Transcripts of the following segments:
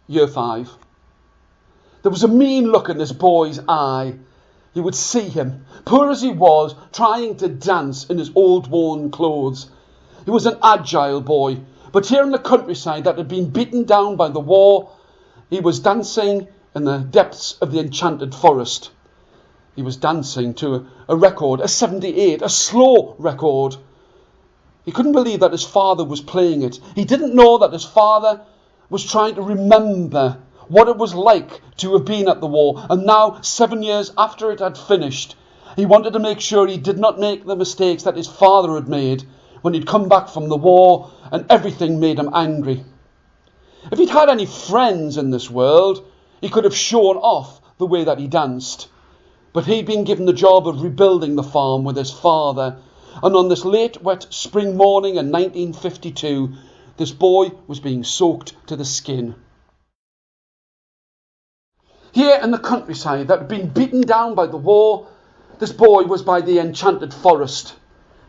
Year 5. There was a mean look in this boy's eye. You would see him, poor as he was, trying to dance in his old worn clothes. He was an agile boy, but here in the countryside that had been beaten down by the war, he was dancing in the depths of the enchanted forest. He was dancing to a record, a 78, a slow record. He couldn't believe that his father was playing it. He didn't know that his father was trying to remember what it was like to have been at the war. And now, 7 years after it had finished, he wanted to make sure he did not make the mistakes that his father had made when he'd come back from the war and everything made him angry. If he'd had any friends in this world, he could have shown off the way that he danced. But he'd been given the job of rebuilding the farm with his father. And on this late, wet spring morning in 1952, this boy was being soaked to the skin. Here in the countryside that had been beaten down by the war, this boy was by the enchanted forest.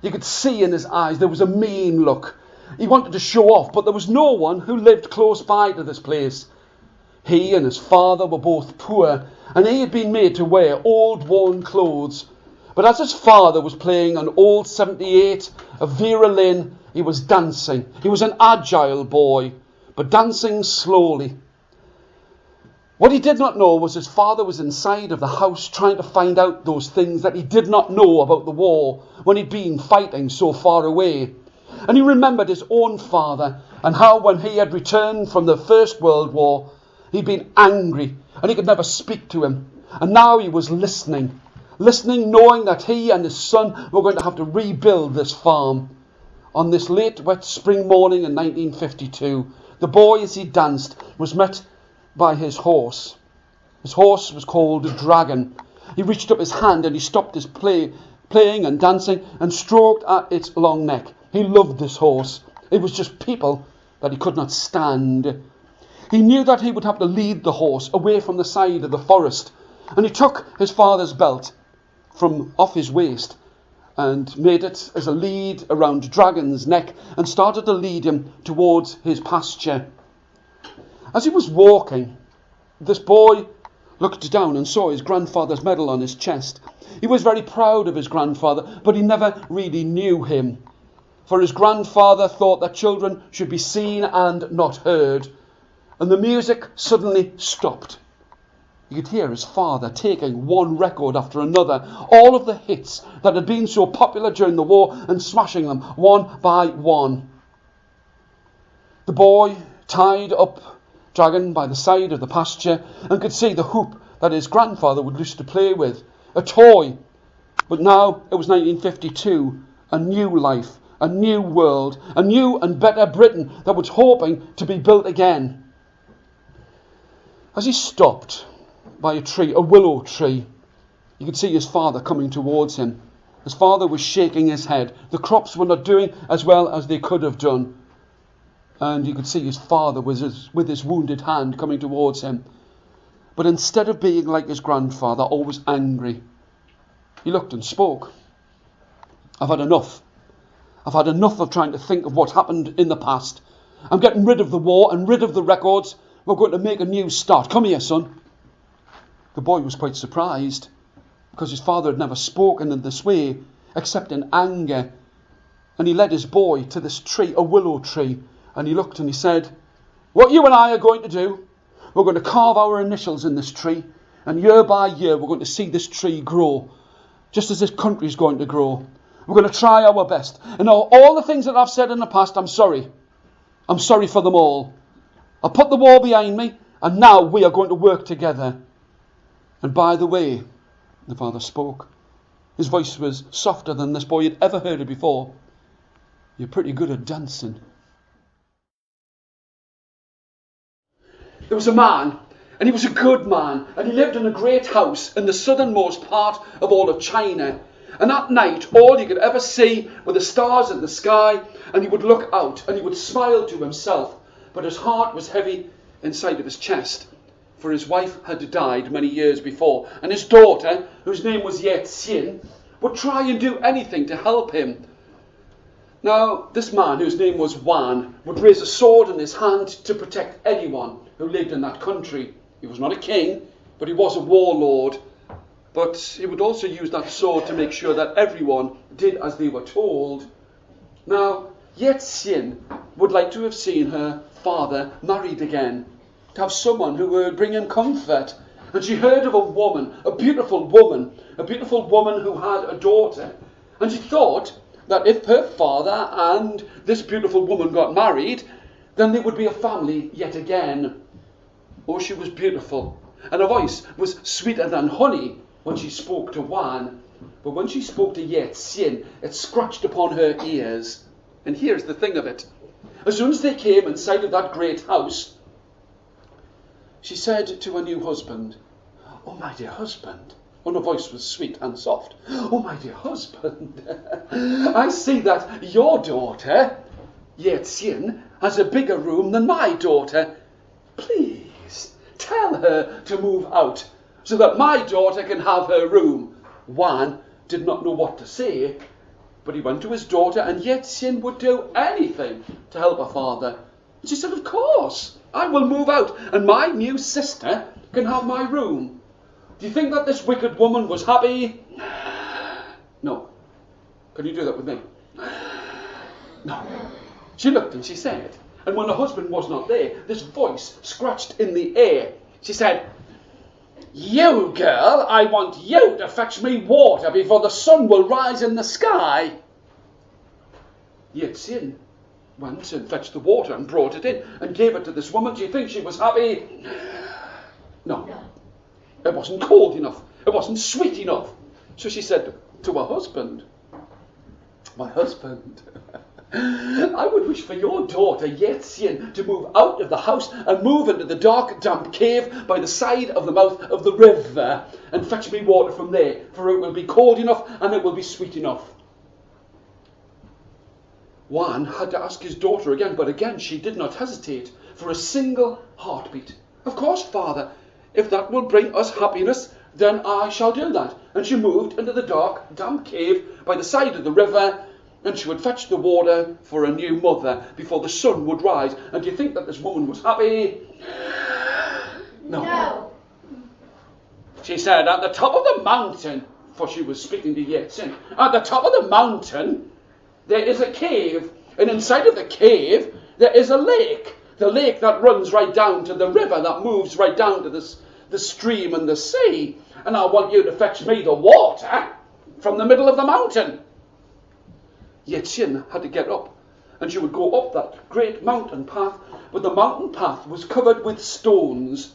You could see in his eyes there was a mean look. He wanted to show off, but there was no one who lived close by to this place. He and his father were both poor, and he had been made to wear old worn clothes. But as his father was playing an old 78 of Vera Lynn, he was dancing. He was an agile boy, but dancing slowly. What he did not know was his father was inside of the house trying to find out those things that he did not know about the war when he'd been fighting so far away. And he remembered his own father and how when he had returned from the First World War, he'd been angry and he could never speak to him. And now he was listening, knowing that he and his son were going to have to rebuild this farm. On this late wet spring morning in 1952, the boy, as he danced, was met by his horse. His horse was called a dragon. He reached up his hand and he stopped his playing and dancing and stroked at its long neck. He loved this horse. It was just people that he could not stand. He knew that he would have to lead the horse away from the side of the forest, and he took his father's belt from off his waist and made it as a lead around Dragon's neck and started to lead him towards his pasture. As he was walking, this boy looked down and saw his grandfather's medal on his chest. He was very proud of his grandfather, but he never really knew him. For his grandfather thought that children should be seen and not heard. And the music suddenly stopped. You could hear his father taking one record after another, all of the hits that had been so popular during the war, and smashing them one by one. The boy tied up Dragon by the side of the pasture and could see the hoop that his grandfather would used to play with, a toy. But now it was 1952, a new life, a new world, a new and better Britain that was hoping to be built again. As he stopped by a tree, a willow tree, you could see his father coming towards him. His father was shaking his head. The crops were not doing as well as they could have done. And you could see his father was with his wounded hand coming towards him. But instead of being like his grandfather, always angry, he looked and spoke. I've had enough. I've had enough of trying to think of what happened in the past. I'm getting rid of the war and rid of the records. We're going to make a new start. Come here, son. The boy was quite surprised because his father had never spoken in this way except in anger. And he led his boy to this tree, a willow tree. And he looked and he said, what you and I are going to do, we're going to carve our initials in this tree. And year by year, we're going to see this tree grow, just as this country is going to grow. We're going to try our best. And all the things that I've said in the past, I'm sorry. I'm sorry for them all. I put the war behind me, and now we are going to work together. And by the way, the father spoke. His voice was softer than this boy had ever heard it before. You're pretty good at dancing. There was a man, and he was a good man, and he lived in a great house in the southernmost part of all of China. And at night, all he could ever see were the stars in the sky, and he would look out, and he would smile to himself. But his heart was heavy inside of his chest, for his wife had died many years before, and his daughter, whose name was Yeht'sin, would try and do anything to help him. Now, this man, whose name was Wan, would raise a sword in his hand to protect anyone who lived in that country. He was not a king, but he was a warlord. But he would also use that sword to make sure that everyone did as they were told. Now, Yeht'sin would like to have seen her father married again, to have someone who would bring him comfort. And she heard of a woman, a beautiful woman who had a daughter. And she thought that if her father and this beautiful woman got married, then they would be a family yet again. Oh, she was beautiful, and her voice was sweeter than honey when she spoke to Wan. But when she spoke to Yeht'sin, it scratched upon her ears. And here's the thing of it. As soon as they came in sight of that great house, she said to her new husband, "Oh, my dear husband," and her voice was sweet and soft. "Oh, my dear husband, I see that your daughter, Yeht'sin, has a bigger room than my daughter. Please tell her to move out so that my daughter can have her room." Wan did not know what to say, but he went to his daughter, and Yeht'sin would do anything to help her father. And she said, "Of course, I will move out, and my new sister can have my room." Do you think that this wicked woman was happy? No. Can you do that with me? No. She looked and she said, and when her husband was not there, this voice scratched in the air. She said, "You girl, I want you to fetch me water before the sun will rise in the sky." Yeht'sin went and fetched the water and brought it in and gave it to this woman. Do you think she was happy? No. It wasn't cold enough. It wasn't sweet enough. So she said to her husband, "My husband, I would wish for your daughter Yeht'sin to move out of the house and move into the dark, damp cave by the side of the mouth of the river and fetch me water from there, for it will be cold enough and it will be sweet enough." Wan had to ask his daughter again, but again she did not hesitate for a single heartbeat. "Of course, father, if that will bring us happiness, then I shall do that." And she moved into the dark, damp cave by the side of the river, and she would fetch the water for a new mother before the sun would rise. And do you think that this woman was happy? No. She said, "At the top of the mountain," for she was speaking to Yeht'sin, "at the top of the mountain there is a cave, and inside of the cave there is a lake. The lake that runs right down to the river, that moves right down to the stream and the sea. And I want you to fetch me the water from the middle of the mountain." Yeht'sin had to get up, and she would go up that great mountain path, but the mountain path was covered with stones.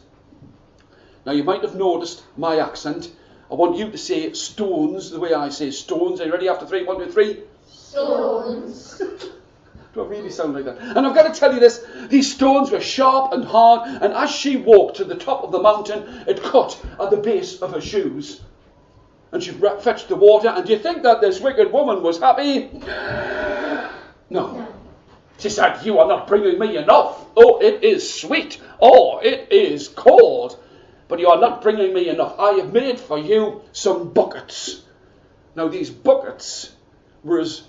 Now you might have noticed my accent. I want you to say stones the way I say stones. Are you ready? After 3, 1, 2, 3. Stones. Do I really sound like that? And I've got to tell you this, these stones were sharp and hard, and as she walked to the top of the mountain, it cut at the base of her shoes. And she fetched the water, and do you think that this wicked woman was happy? No. She said, "You are not bringing me enough. Oh, it is sweet. Oh, it is cold. But you are not bringing me enough. I have made for you some buckets." Now these buckets were as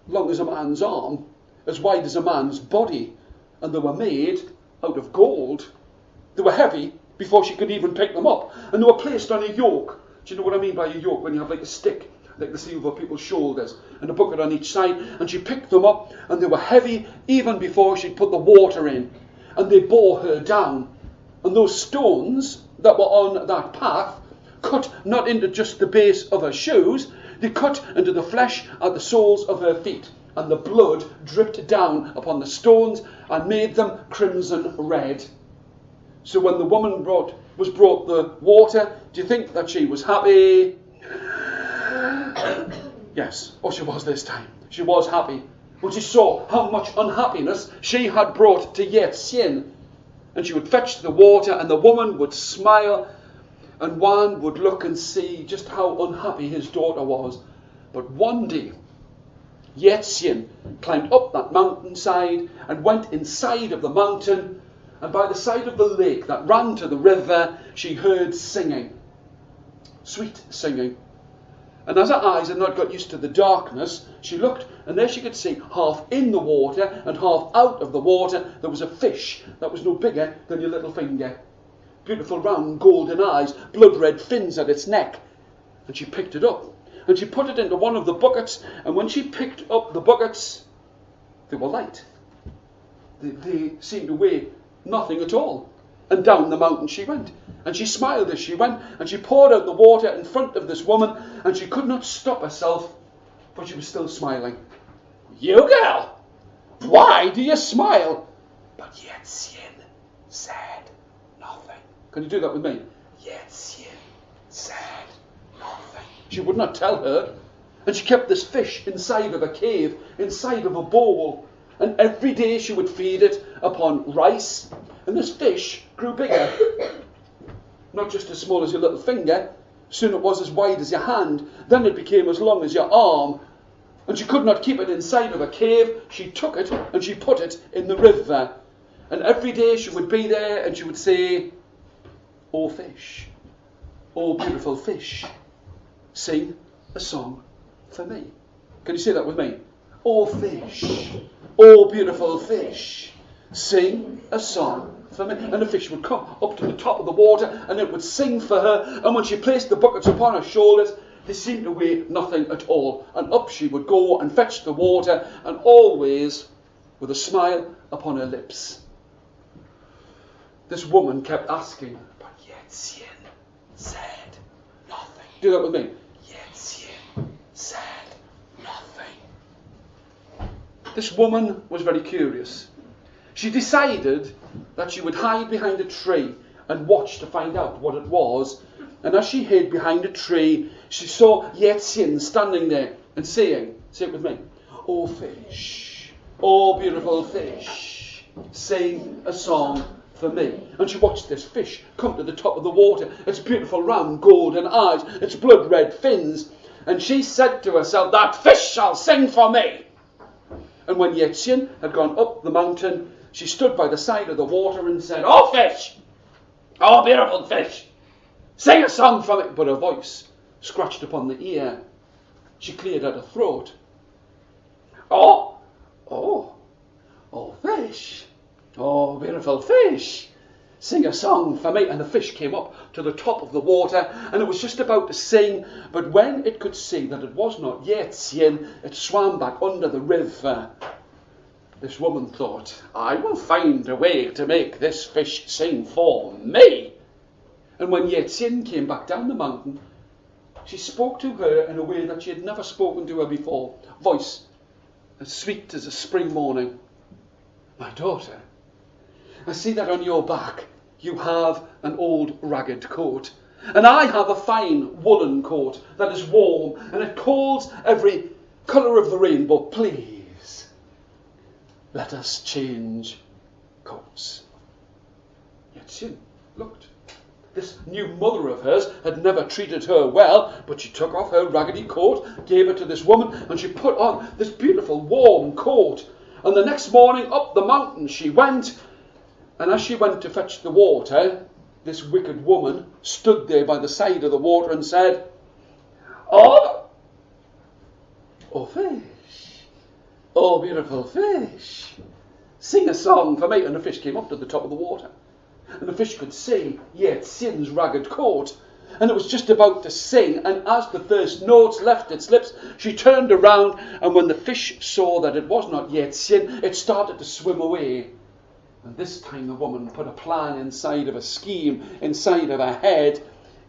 long as a man's arm, as wide as a man's body, and they were made out of gold. They were heavy before she could even pick them up, and they were placed on a yoke. Do you know what I mean by a yoke? When you have like a stick, like they see over people's shoulders, and a bucket on each side, and she picked them up, and they were heavy even before she'd put the water in, and they bore her down. And those stones that were on that path cut not into just the base of her shoes, they cut into the flesh at the soles of her feet, and the blood dripped down upon the stones and made them crimson red. So when the woman was brought the water, do you think that she was happy? Yes. Oh, she was this time. She was happy. When she saw how much unhappiness she had brought to Yeht'sin. And she would fetch the water, and the woman would smile, and Wan would look and see just how unhappy his daughter was. But one day, Yeht'sin climbed up that mountainside and went inside of the mountain, and by the side of the lake that ran to the river, she heard singing, sweet singing. And as her eyes had not got used to the darkness, she looked, and there she could see, half in the water and half out of the water, there was a fish that was no bigger than your little finger. Beautiful round golden eyes, blood-red fins at its neck. And she picked it up, and she put it into one of the buckets, and when she picked up the buckets, they were light. They seemed to weigh nothing at all. And down the mountain she went, and she smiled as she went, and she poured out the water in front of this woman, and she could not stop herself, but she was still smiling. "You girl, why do you smile?" But Yeht'sin said nothing. Can you do that with me? Yeht'sin said nothing. She would not tell her, and she kept this fish inside of a cave, inside of a bowl, and every day she would feed it upon rice. And this fish grew bigger, not just as small as your little finger. Soon it was as wide as your hand. Then it became as long as your arm. And she could not keep it inside of a cave. She took it and she put it in the river. And every day she would be there and she would say, "Oh fish, oh beautiful fish, sing a song for me." Can you say that with me? "Oh fish, oh beautiful fish, sing a song for me." And the fish would come up to the top of the water and it would sing for her. And when she placed the buckets upon her shoulders, they seemed to weigh nothing at all. And up she would go and fetch the water, and always with a smile upon her lips. This woman kept asking, "But Yeht'sin said nothing." Do that with me. Yeht'sin said nothing. This woman was very curious. She decided that she would hide behind a tree and watch to find out what it was. And as she hid behind a tree, she saw Yeht'sin standing there and saying, say it with me, "Oh fish, oh beautiful fish, sing a song for me." And she watched this fish come to the top of the water, its beautiful round golden eyes, its blood-red fins. And she said to herself, "That fish shall sing for me." And when Yeht'sin had gone up the mountain, she stood by the side of the water and said, "Oh fish, oh beautiful fish, sing a song for me." But her voice scratched upon the ear. She cleared out her throat. Oh fish, oh beautiful fish, sing a song for me." And the fish came up to the top of the water, and it was just about to sing, but when it could see that it was not Yeht'sin, it swam back under the river. This woman thought, "I will find a way to make this fish sing for me." And when Yeht'sin came back down the mountain, she spoke to her in a way that she had never spoken to her before. Voice as sweet as a spring morning. "My daughter, I see that on your back you have an old ragged coat, and I have a fine woolen coat that is warm, and it calls every colour of the rainbow. Please, let us change coats." Yeht'sin looked. This new mother of hers had never treated her well, but she took off her raggedy coat, gave it to this woman, and she put on this beautiful warm coat. And the next morning up the mountain she went, and as she went to fetch the water, this wicked woman stood there by the side of the water and said, oh fish, oh beautiful fish, sing a song for me." And the fish came up to the top of the water, and the fish could see Yeht'sin's ragged coat, and it was just about to sing, and as the first notes left its lips, she turned around, and when the fish saw that it was not Yeht'sin, it started to swim away. And this time the woman put a plan inside of a scheme inside of her head.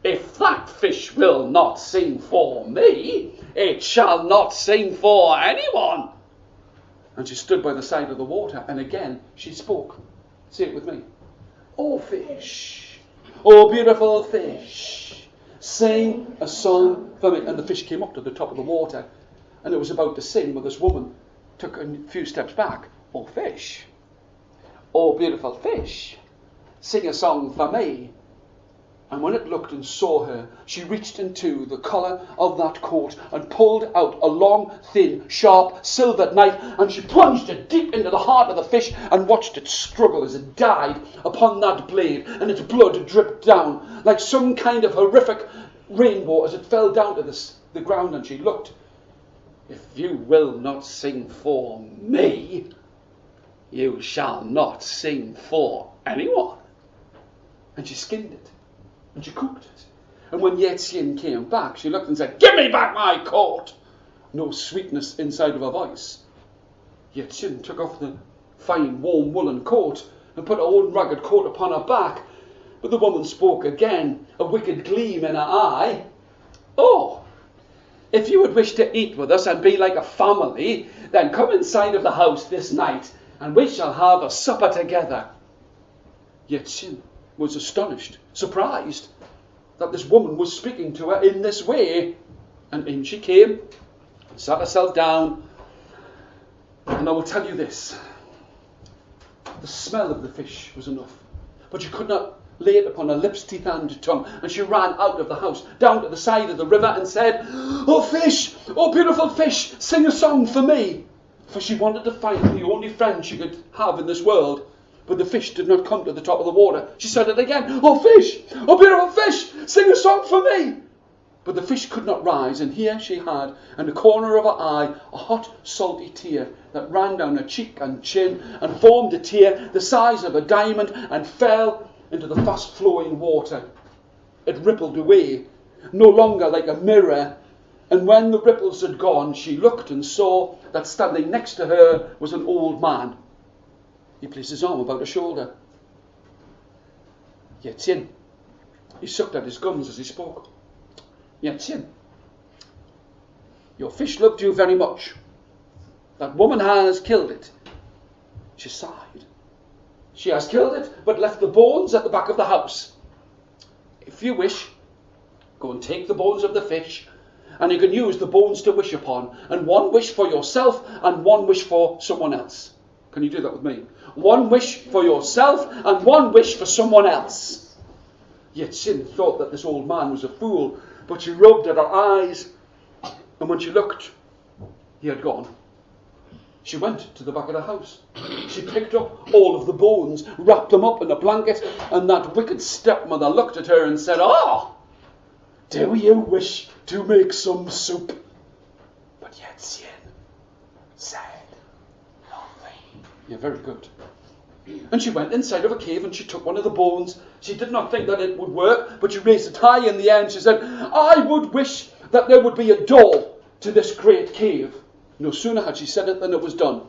"If that fish will not sing for me, it shall not sing for anyone." And she stood by the side of the water, and again she spoke. Say it with me. "Oh fish, oh beautiful fish, sing a song for me." And the fish came up to the top of the water, and it was about to sing when this woman took a few steps back. "Oh fish, oh beautiful fish, sing a song for me." And when it looked and saw her, she reached into the collar of that coat and pulled out a long, thin, sharp, silvered knife, and she plunged it deep into the heart of the fish and watched it struggle as it died upon that blade, and its blood dripped down like some kind of horrific rainbow as it fell down to this the ground and she looked. If you will not sing for me, you shall not sing for anyone. And she skinned it, and she cooked it. And when Yeht'sin came back, she looked and said, "Give me back my coat!" No sweetness inside of her voice. Yeht'sin took off the fine warm woolen coat and put her own ragged coat upon her back. But the woman spoke again, a wicked gleam in her eye. "Oh, if you would wish to eat with us and be like a family, then come inside of the house this night, and we shall have a supper together." Yeht'sin was astonished, surprised, that this woman was speaking to her in this way. And in she came, sat herself down, and I will tell you this. The smell of the fish was enough, but she could not lay it upon her lips, teeth and tongue, and she ran out of the house, down to the side of the river, and said, "Oh fish, oh beautiful fish, sing a song for me." For she wanted to find the only friend she could have in this world. But the fish did not come to the top of the water. She said it again, "Oh fish, oh beautiful fish, sing a song for me." But the fish could not rise, and here she had, in the corner of her eye, a hot, salty tear that ran down her cheek and chin, and formed a tear the size of a diamond, and fell into the fast-flowing water. It rippled away, no longer like a mirror, and when the ripples had gone, she looked and saw that standing next to her was an old man. He placed his arm about her shoulder. "Yeht'sin." He sucked at his gums as he spoke. "Yeht'sin, your fish loved you very much. That woman has killed it." She sighed. "She has killed it, but left the bones at the back of the house. If you wish, go and take the bones of the fish, and you can use the bones to wish upon, and one wish for yourself and one wish for someone else." Can you do that with me? One wish for yourself and one wish for someone else. Yeht'sin thought that this old man was a fool, but she rubbed at her eyes, and when she looked, he had gone. She went to the back of the house. She picked up all of the bones, wrapped them up in a blanket, and that wicked stepmother looked at her and said, "Ah, do you wish to make some soup?" But Yeht'sin said nothing. "You're very good." And she went inside of a cave and she took one of the bones. She did not think that it would work, but she raised it high in the air and she said, "I would wish that there would be a door to this great cave." No sooner had she said it than it was done.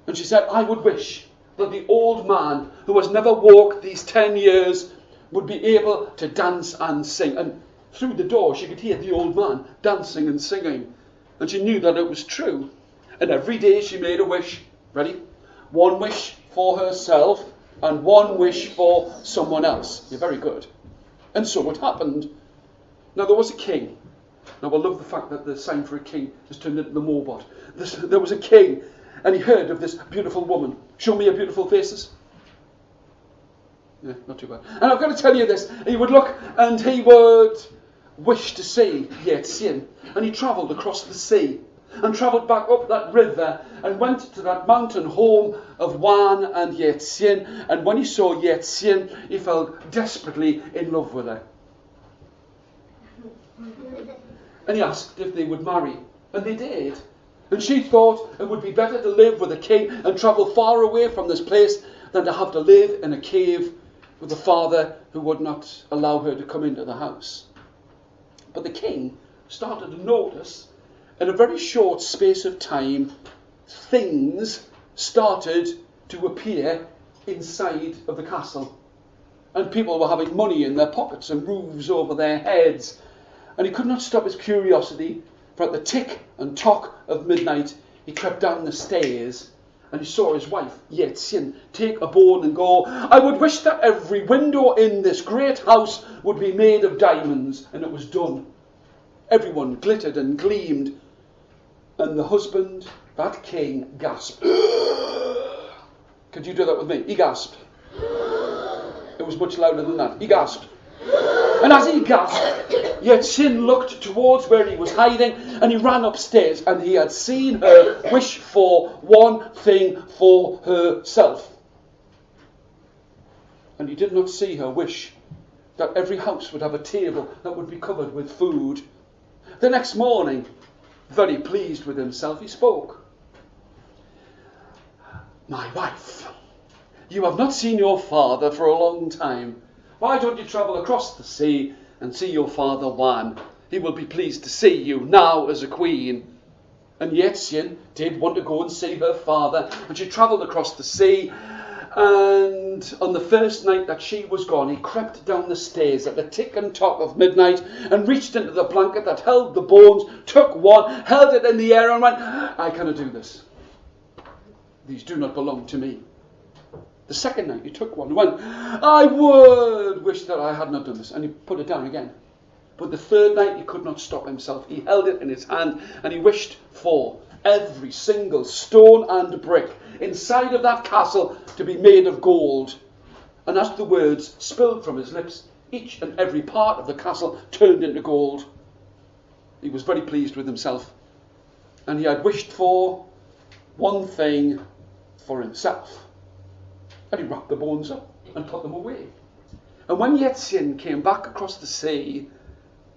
And she said, "I would wish that the old man who has never walked these 10 years would be able to dance and sing." And through the door she could hear the old man dancing and singing. And she knew that it was true. And every day she made a wish. Ready? One wish for herself and one wish for someone else. You're very good. And so it happened. Now there was a king. Now I love the fact that the sign for a king is turned into the Mobot. There was a king, and he heard of this beautiful woman. Show me your beautiful faces. Yeah, not too bad. And I've got to tell you this. He would look and he would wish to see Yeht'sin. And he travelled across the sea and travelled back up that river and went to that mountain home of Wan and Yeht'sin. And when he saw Yeht'sin, he fell desperately in love with her. And he asked if they would marry. And they did. And she thought it would be better to live with a king and travel far away from this place than to have to live in a cave with a father who would not allow her to come into the house. But the king started to notice, in a very short space of time, things started to appear inside of the castle. And people were having money in their pockets and roofs over their heads. And he could not stop his curiosity, for at the tick and tock of midnight, he crept down the stairs and he saw his wife, Yeht'sin, take a bone and go, "I would wish that every window in this great house would be made of diamonds." And it was done. Everyone glittered and gleamed. And the husband, that king, gasped. Could you do that with me? He gasped. It was much louder than that. He gasped. And as he gasped, Yeht'sin looked towards where he was hiding, and he ran upstairs, and he had seen her wish for one thing for herself. And he did not see her wish that every house would have a table that would be covered with food. The next morning, very pleased with himself, he spoke. "My wife, you have not seen your father for a long time. Why don't you travel across the sea and see your father Wan? He will be pleased to see you now as a queen." And Yeht'sin did want to go and see her father, and she travelled across the sea. And on the first night that she was gone, he crept down the stairs at the tick and tock of midnight and reached into the blanket that held the bones, took one, held it in the air and went, "I cannot do this. These do not belong to me." The second night he took one and went, "I would wish that I had not done this." And he put it down again. But the third night he could not stop himself. He held it in his hand and he wished for every single stone and brick inside of that castle to be made of gold. And as the words spilled from his lips, each and every part of the castle turned into gold. He was very pleased with himself. And he had wished for one thing for himself. And he wrapped the bones up and put them away. And when Yeht'sin came back across the sea,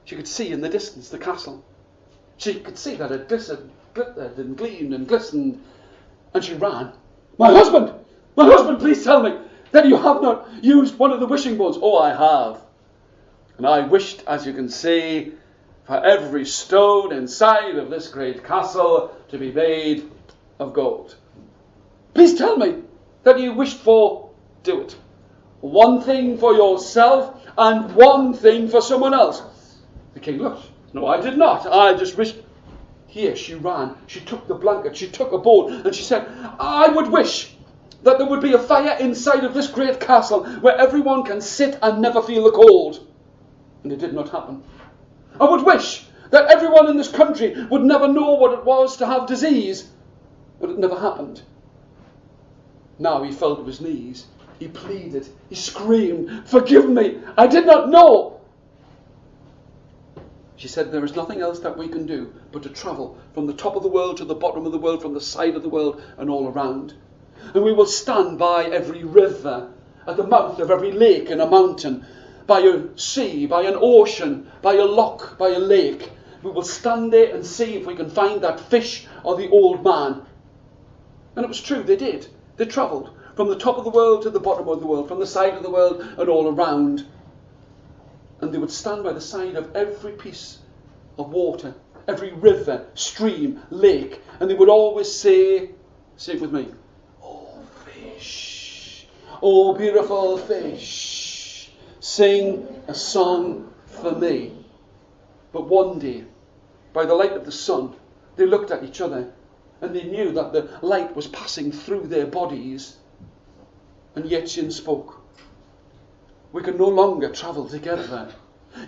she could see in the distance the castle. She could see that it glittered and gleamed and glistened. And she ran. My husband, please tell me that you have not used one of the wishing bones." "Oh, I have. And I wished, as you can see, for every stone inside of this great castle to be made of gold." "Please tell me that you wished for." "Do it. One thing for yourself and one thing for someone else." The king looked. "No, I did not. I just wished." Here she ran. She took the blanket. She took a bone and she said, "I would wish that there would be a fire inside of this great castle where everyone can sit and never feel the cold." And it did not happen. "I would wish that everyone in this country would never know what it was to have disease." But it never happened. Now he fell to his knees. He pleaded. He screamed, "Forgive me. I did not know." She said, "There is nothing else that we can do but to travel from the top of the world to the bottom of the world, from the side of the world and all around. And we will stand by every river, at the mouth of every lake and a mountain, by a sea, by an ocean, by a loch, by a lake. We will stand there and see if we can find that fish or the old man." And it was true, they did. They travelled from the top of the world to the bottom of the world, from the side of the world and all around. And they would stand by the side of every piece of water, every river, stream, lake, and they would always say it with me, "Oh, fish, oh, beautiful fish, sing a song for me." But one day, by the light of the sun, they looked at each other, and they knew that the light was passing through their bodies. And Yeht'sin spoke. "We can no longer travel together.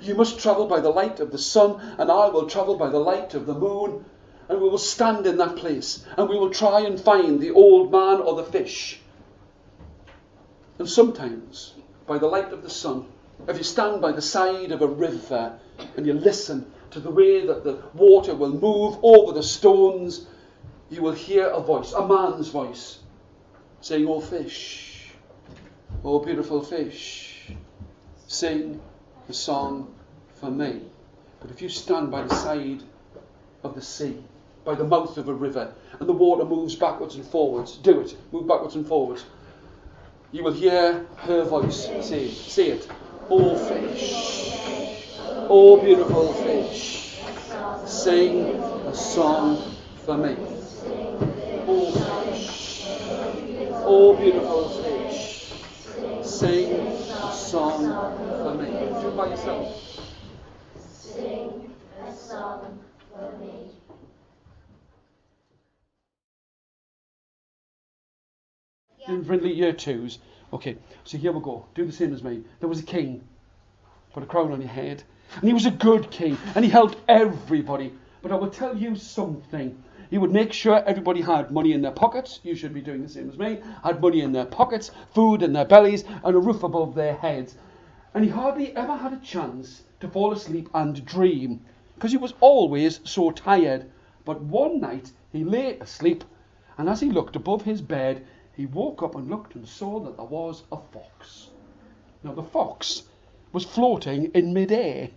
You must travel by the light of the sun, and I will travel by the light of the moon, and we will stand in that place, and we will try and find the old man or the fish." And sometimes, by the light of the sun, if you stand by the side of a river, and you listen to the way that the water will move over the stones, you will hear a voice, a man's voice, saying, "Oh, fish, oh, beautiful fish, sing a song for me." But if you stand by the side of the sea, by the mouth of a river, and the water moves backwards and forwards, do it, move backwards and forwards, you will hear her voice say it. "Oh, fish, oh, beautiful fish, sing a song for me." "Oh, fish, oh, beautiful fish, sing a song for me." Do it by yourself. Sing a song for me. In Brindley year twos. Okay, so here we go. Do the same as me. There was a king. Put a crown on your head. And he was a good king. And he helped everybody. But I will tell you something. He would make sure everybody had money in their pockets. You should be doing the same as me. Had money in their pockets, food in their bellies, and a roof above their heads. And he hardly ever had a chance to fall asleep and dream, because he was always so tired. But one night he lay asleep, and as he looked above his bed, he woke up and looked and saw that there was a fox. Now the fox was floating in midair,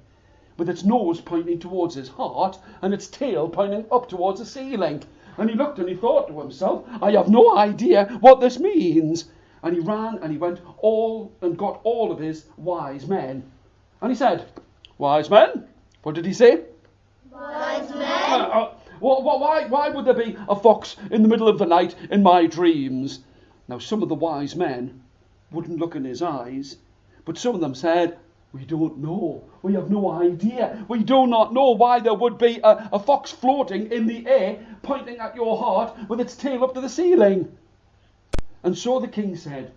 with its nose pointing towards his heart and its tail pointing up towards the ceiling. And he looked and he thought to himself, I have no idea what this means. And he ran and he went and got all of his wise men. And he said, wise men? What did he say? Wise men. Why would there be a fox in the middle of the night in my dreams? Now some of the wise men wouldn't look in his eyes, but some of them said, we don't know. We have no idea. We do not know why there would be a fox floating in the air, pointing at your heart with its tail up to the ceiling. And so the king said,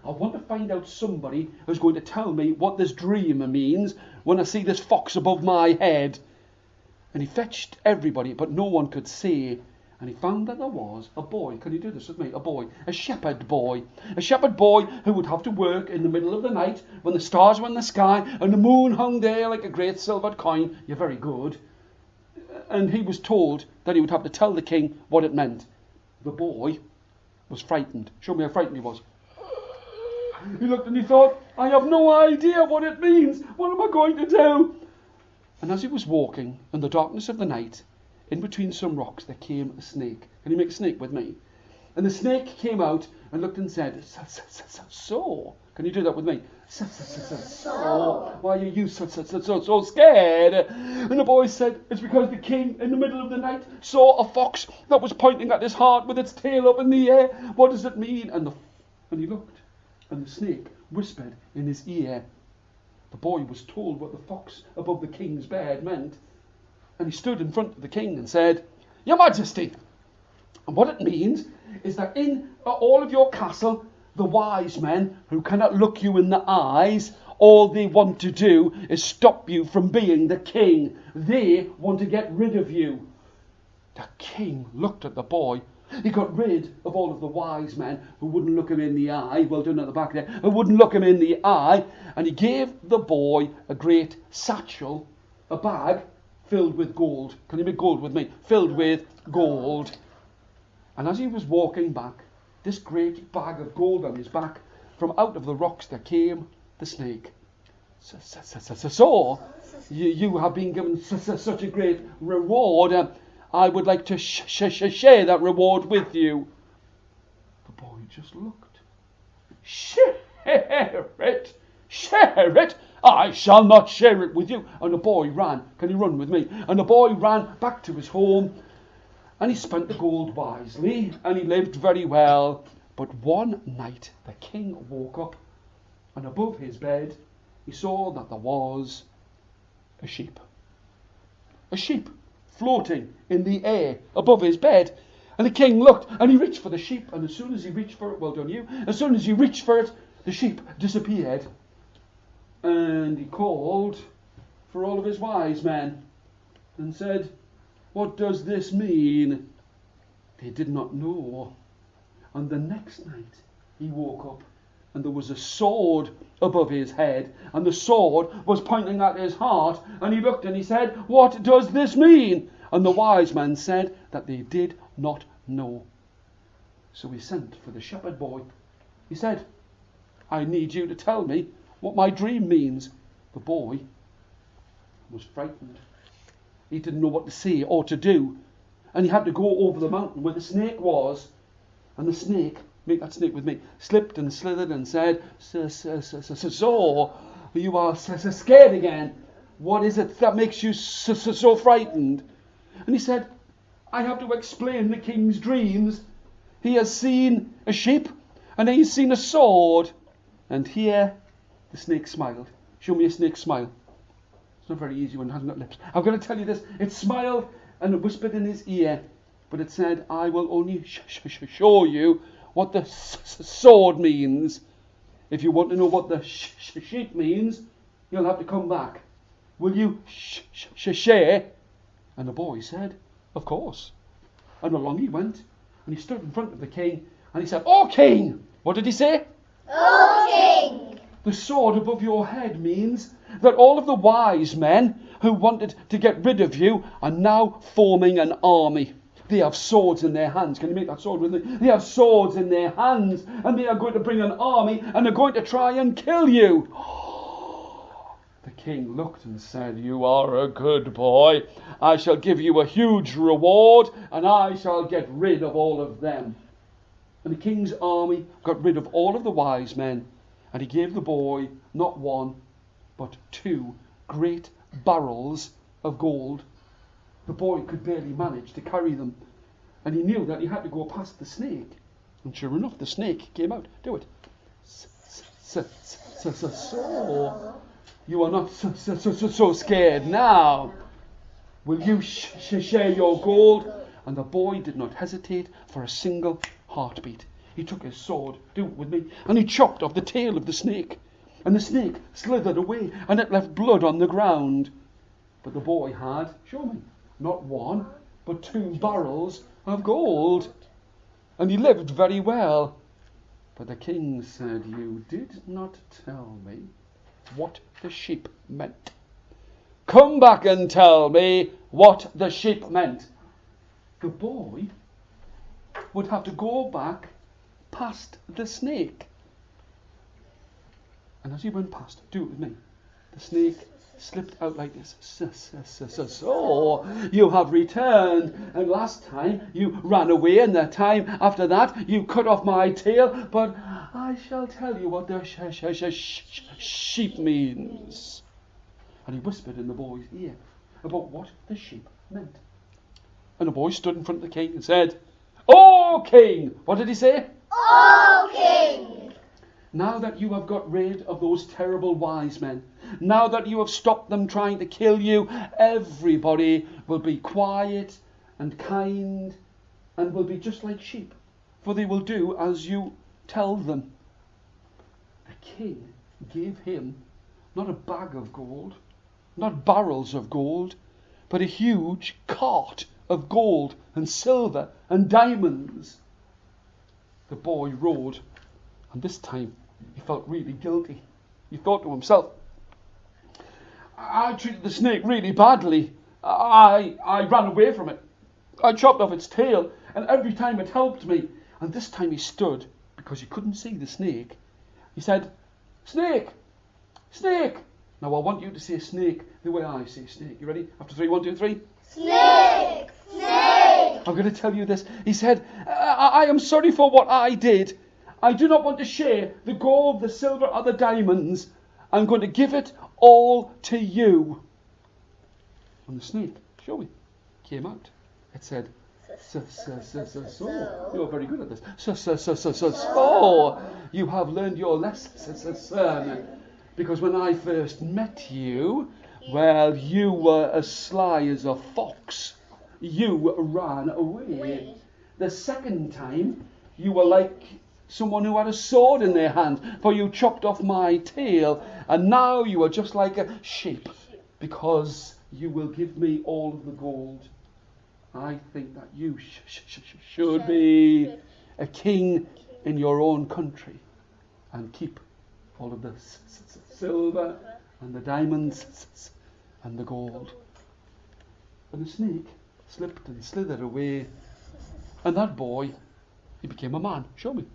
I want to find out somebody who's going to tell me what this dream means when I see this fox above my head. And he fetched everybody, but no one could say. And he found that there was a boy. Can you do this with me? A boy. A shepherd boy. A shepherd boy who would have to work in the middle of the night when the stars were in the sky and the moon hung there like a great silvered coin. You're very good. And he was told that he would have to tell the king what it meant. The boy was frightened. Show me how frightened he was. He looked and he thought, I have no idea what it means. What am I going to do? And as he was walking in the darkness of the night, in between some rocks, there came a snake. Can you make a snake with me? And the snake came out and looked and said, so. Can you do that with me? So. Why are you so scared? And the boy said, it's because the king in the middle of the night saw a fox that was pointing at his heart with its tail up in the air. What does it mean? And he looked, and the snake whispered in his ear. The boy was told what the fox above the king's bed meant. And he stood in front of the king and said, Your Majesty, and what it means is that in all of your castle, the wise men who cannot look you in the eyes, all they want to do is stop you from being the king. They want to get rid of you. The king looked at the boy. He got rid of all of the wise men who wouldn't look him in the eye, well done at the back there, who wouldn't look him in the eye, and he gave the boy a great satchel, a bag, filled with gold. Can you make gold with me? Filled with gold. And as he was walking back, this great bag of gold on his back, from out of the rocks there came the snake. So, you have been given such a great reward. I would like to share that reward with you. The boy just looked. Share it? Share it? I shall not share it with you. And the boy ran. Can you run with me? And the boy ran back to his home. And he spent the gold wisely. And he lived very well. But one night the king woke up. And above his bed he saw that there was a sheep. A sheep floating in the air above his bed. And the king looked and he reached for the sheep. And as soon as he reached for it, well done you, as soon as he reached for it, the sheep disappeared. And he called for all of his wise men and said, what does this mean? They did not know. And the next night he woke up and there was a sword above his head, and the sword was pointing at his heart, and he looked and he said, what does this mean? And the wise men said that they did not know. So he sent for the shepherd boy. He said, I need you to tell me what my dream means. The boy was frightened. He didn't know what to say or to do. And he had to go over the mountain where the snake was. And the snake, make that snake with me, slipped and slithered and said, so you are so scared again. What is it that makes you so frightened? And he said, I have to explain the king's dreams. He has seen a sheep and he's seen a sword. And here the snake smiled. Show me a snake smile. It's not very easy when it hasn't got lips. I'm going to tell you this. It smiled and it whispered in his ear. But it said, I will only show you what the sword means. If you want to know what the sheep means, you'll have to come back. Will you share? And the boy said, of course. And along he went. And he stood in front of the king. And he said, O king! What did he say? O king! The sword above your head means that all of the wise men who wanted to get rid of you are now forming an army. They have swords in their hands. Can you make that sword with me? They have swords in their hands and they are going to bring an army and they're going to try and kill you. The king looked and said, "You are a good boy. I shall give you a huge reward, and I shall get rid of all of them." And the king's army got rid of all of the wise men, and he gave the boy not one, but 2 great barrels of gold. The boy could barely manage to carry them, and he knew that he had to go past the snake. And sure enough, the snake came out. Do it. So, you are not so scared now. Will you share your gold? And the boy did not hesitate for a single heartbeat. He took his sword, do it with me, and he chopped off the tail of the snake. And the snake slithered away, and it left blood on the ground. But the boy had, show me, not 1, but 2 barrels of gold. And he lived very well. But the king said, "You did not tell me what the sheep meant. Come back and tell me what the sheep meant." The boy would have to go back past the snake. And as he went past, do it with me, the snake slipped out like this. So, you have returned, and last time you ran away, and the time after that you cut off my tail, but I shall tell you what the sheep means. And he whispered in the boy's ear about what the sheep meant. And the boy stood in front of the king and said, "O king!" What did he say? O king! Now that you have got rid of those terrible wise men, now that you have stopped them trying to kill you, everybody will be quiet and kind and will be just like sheep, for they will do as you tell them. The king gave him not a bag of gold, not barrels of gold, but a huge cart of gold and silver and diamonds. The boy rode, and this time he felt really guilty. He thought to himself, "I treated the snake really badly. I ran away from it. I chopped off its tail, and every time it helped me." And this time he stood, because he couldn't see the snake. He said, "Snake! Snake!" Now I want you to say snake the way I say snake. You ready? After 3, 1, 2, 3. Snake! Snake! I'm going to tell you this. He said, I am sorry for what I did. I do not want to share the gold, the silver, or the diamonds. I'm going to give it all to you." And the snake, show me, came out. It said, "So, you're very good at this. So, you have learned your lesson. Because when I first met you, well, you were as sly as a fox. You ran away. The second time, you were like someone who had a sword in their hand, for you chopped off my tail. And now you are just like a sheep, because you will give me all of the gold. I think that you should be a king in your own country and keep all of the silver and the diamonds and the gold." And the snake slipped and slithered away, and that boy, he became a man. Show me.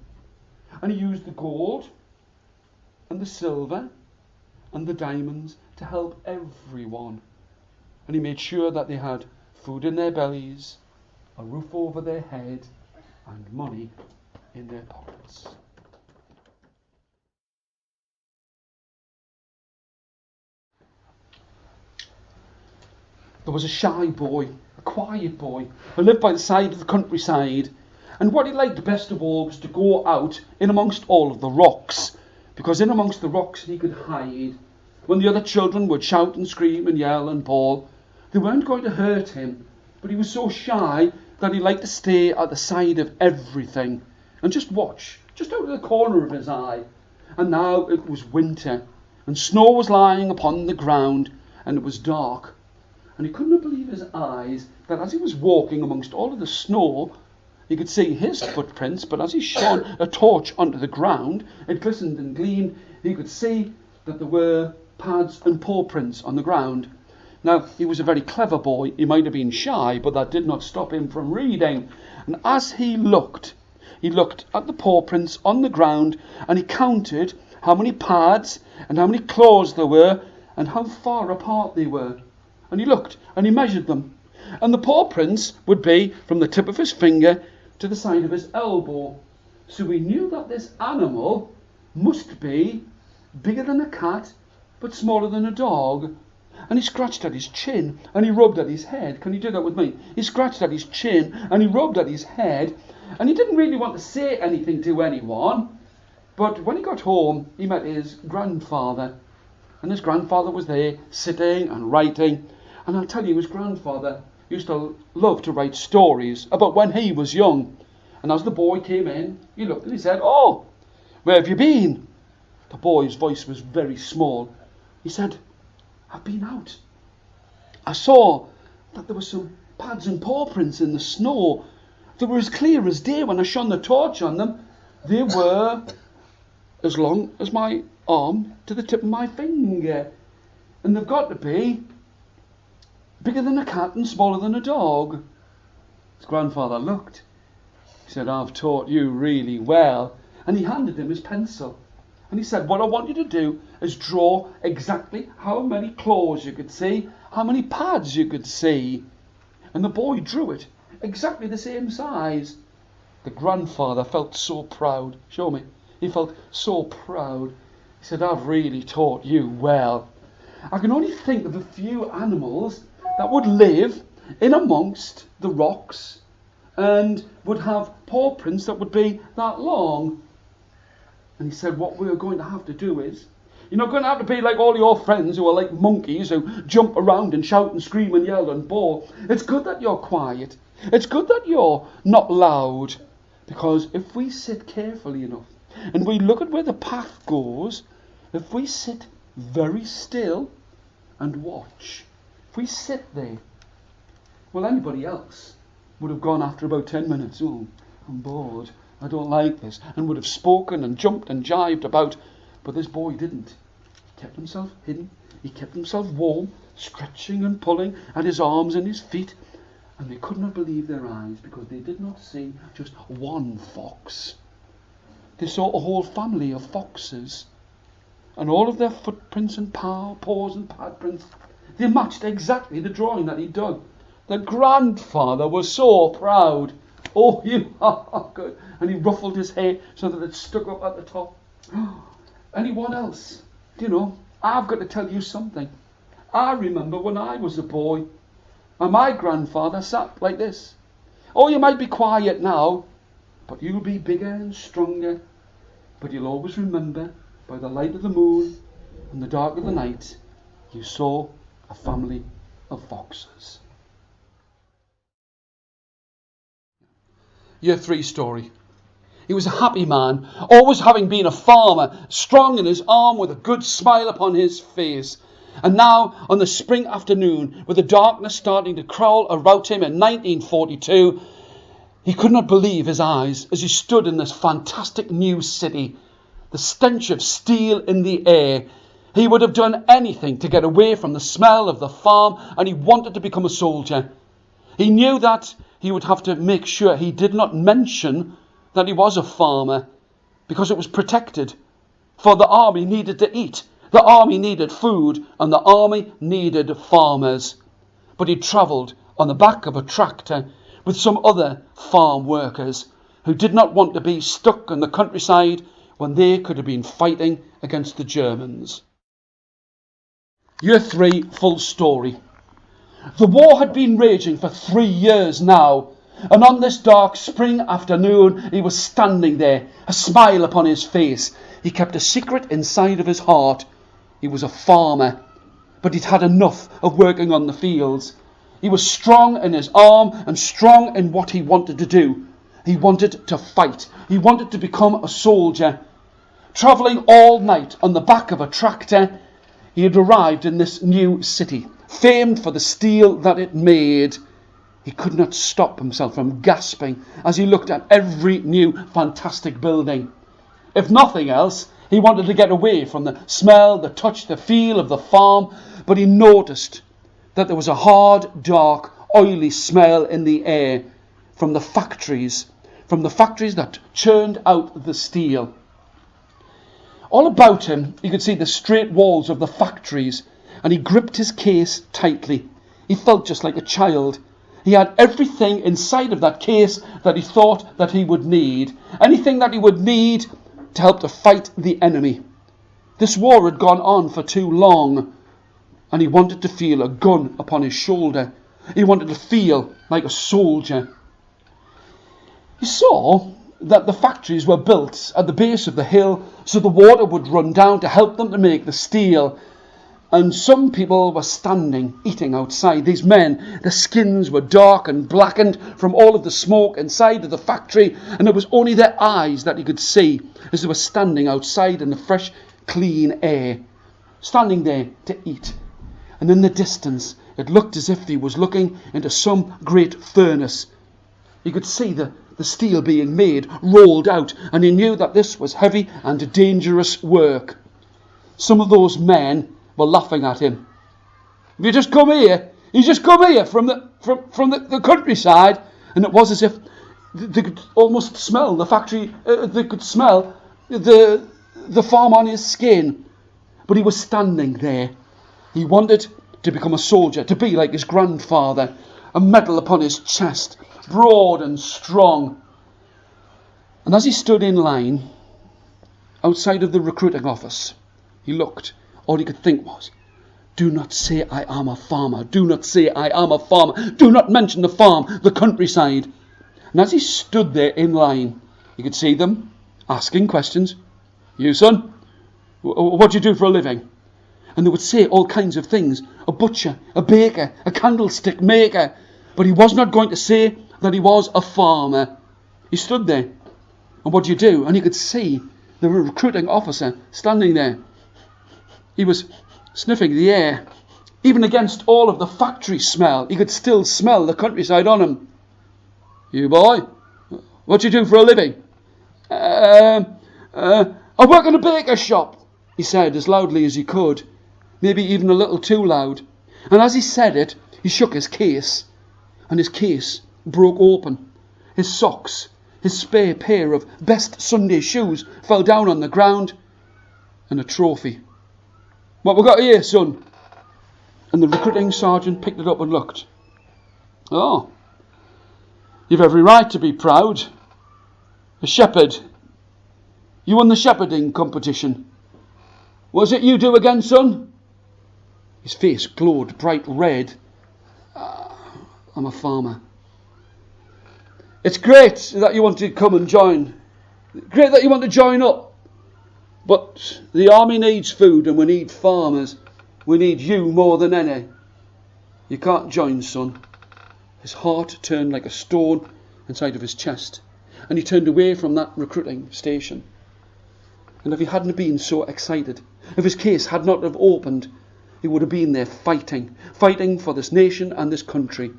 And he used the gold and the silver and the diamonds to help everyone. And he made sure that they had food in their bellies, a roof over their head, and money in their pockets. There was a shy boy, a quiet boy, who lived by the side of the countryside. And what he liked best of all was to go out in amongst all of the rocks, because in amongst the rocks he could hide. When the other children would shout and scream and yell and bawl, they weren't going to hurt him, but he was so shy that he liked to stay at the side of everything and just watch, just out of the corner of his eye. And now it was winter, and snow was lying upon the ground, and it was dark. And he couldn't believe his eyes that as he was walking amongst all of the snow, he could see his footprints, but as he shone a torch onto the ground, it glistened and gleamed. He could see that there were pads and paw prints on the ground. Now, he was a very clever boy. He might have been shy, but that did not stop him from reading. And as he looked at the paw prints on the ground, and he counted how many pads and how many claws there were, and how far apart they were. And he looked and he measured them. And the paw prints would be from the tip of his finger to the side of his elbow. So he knew that this animal must be bigger than a cat, but smaller than a dog. And he scratched at his chin and he rubbed at his head. Can you do that with me? He scratched at his chin and he rubbed at his head. And he didn't really want to say anything to anyone. But when he got home, he met his grandfather. And his grandfather was there, sitting and writing. And I'll tell you, his grandfather used to love to write stories about when he was young. And as the boy came in, he looked and he said, "Oh, where have you been?" The boy's voice was very small. He said, "I've been out. I saw that there were some pads and paw prints in the snow. They were as clear as day when I shone the torch on them. They were as long as my arm to the tip of my finger. And they've got to be bigger than a cat and smaller than a dog." His grandfather looked. He said, "I've taught you really well." And he handed him his pencil. And he said, "What I want you to do is draw exactly how many claws you could see, how many pads you could see." And the boy drew it, exactly the same size. The grandfather felt so proud. Show me. He felt so proud. He said, "I've really taught you well. I can only think of a few animals that would live in amongst the rocks and would have paw prints that would be that long." And he said, "What we're going to have to do is, you're not going to have to be like all your friends who are like monkeys who jump around and shout and scream and yell and bawl. It's good that you're quiet. It's good that you're not loud. Because if we sit carefully enough and we look at where the path goes, if we sit very still and watch, if we sit there, well, anybody else would have gone after about 10 minutes. 'Oh, I'm bored. I don't like this,' and would have spoken and jumped and jived about. But this boy didn't. He kept himself hidden. He kept himself warm, stretching and pulling at his arms and his feet. And they could not believe their eyes, because they did not see just one fox. They saw a whole family of foxes. And all of their footprints and paws and pad prints, they matched exactly the drawing that he'd done. The grandfather was so proud. "Oh, you are good." And he ruffled his hair so that it stuck up at the top. Anyone else? Do you know, I've got to tell you something. I remember when I was a boy, and my grandfather sat like this. "Oh, you might be quiet now, but you'll be bigger and stronger. But you'll always remember, by the light of the moon and the dark of the night, you saw a family of foxes." Year 3 story. He was a happy man, always having been a farmer, strong in his arm with a good smile upon his face. And now, on the spring afternoon, with the darkness starting to crawl about him in 1942, he could not believe his eyes as he stood in this fantastic new city. The stench of steel in the air. He would have done anything to get away from the smell of the farm, and he wanted to become a soldier. He knew that he would have to make sure he did not mention that he was a farmer, because it was protected. For the army needed to eat, the army needed food, and the army needed farmers. But he travelled on the back of a tractor with some other farm workers who did not want to be stuck in the countryside when they could have been fighting against the Germans. Year 3, full story. The war had been raging for 3 years now, and on this dark spring afternoon he was standing there, a smile upon his face. He kept a secret inside of his heart. He was a farmer, but he'd had enough of working on the fields. He was strong in his arm and strong in what he wanted to do. He wanted to fight. He wanted to become a soldier. Travelling all night on the back of a tractor, he had arrived in this new city, famed for the steel that it made. He could not stop himself from gasping as he looked at every new fantastic building. If nothing else, he wanted to get away from the smell, the touch, the feel of the farm, but he noticed that there was a hard, dark, oily smell in the air from the factories that churned out the steel. All about him, you could see the straight walls of the factories, and he gripped his case tightly. He felt just like a child. He had everything inside of that case that he thought that he would need. Anything that he would need to help to fight the enemy. This war had gone on for too long, and he wanted to feel a gun upon his shoulder. He wanted to feel like a soldier. He saw that the factories were built at the base of the hill so the water would run down to help them to make the steel. And some people were standing, eating outside. These men, their skins were dark and blackened from all of the smoke inside of the factory, and it was only their eyes that he could see as they were standing outside in the fresh, clean air, standing there to eat. And in the distance, it looked as if he was looking into some great furnace. He could see the steel being made, rolled out, and he knew that this was heavy and dangerous work. Some of those men were laughing at him. Have you just come here? You just come here from the countryside? And it was as if they could almost smell the factory. They could smell the farm on his skin. But he was standing there. He wanted to become a soldier, to be like his grandfather, a medal upon his chest, broad and strong. And as he stood in line outside of the recruiting office, he looked. All he could think was, do not say I am a farmer. Do not say I am a farmer. Do not mention the farm, the countryside. And as he stood there in line, he could see them asking questions. You, son, what do you do for a living? And they would say all kinds of things. A butcher, a baker, a candlestick maker. But he was not going to say that he was a farmer. He stood there. And what do you do? And he could see the recruiting officer standing there. He was sniffing the air. Even against all of the factory smell, he could still smell the countryside on him. You boy, what do you do for a living? I work in a baker's shop, he said as loudly as he could, maybe even a little too loud. And as he said it, he shook his case, and his case broke open. His socks, his spare pair of best Sunday shoes fell down on the ground, and a trophy. What we got here, son? And the recruiting sergeant picked it up and looked. Oh, you've every right to be proud. A shepherd. You won the shepherding competition. Was it you do again, son? His face glowed bright red. I'm a farmer. It's great that you want to come and join. Great that you want to join up. But the army needs food and we need farmers. We need you more than any. You can't join, son. His heart turned like a stone inside of his chest. And he turned away from that recruiting station. And if he hadn't been so excited, if his case had not have opened, he would have been there fighting for this nation and this country.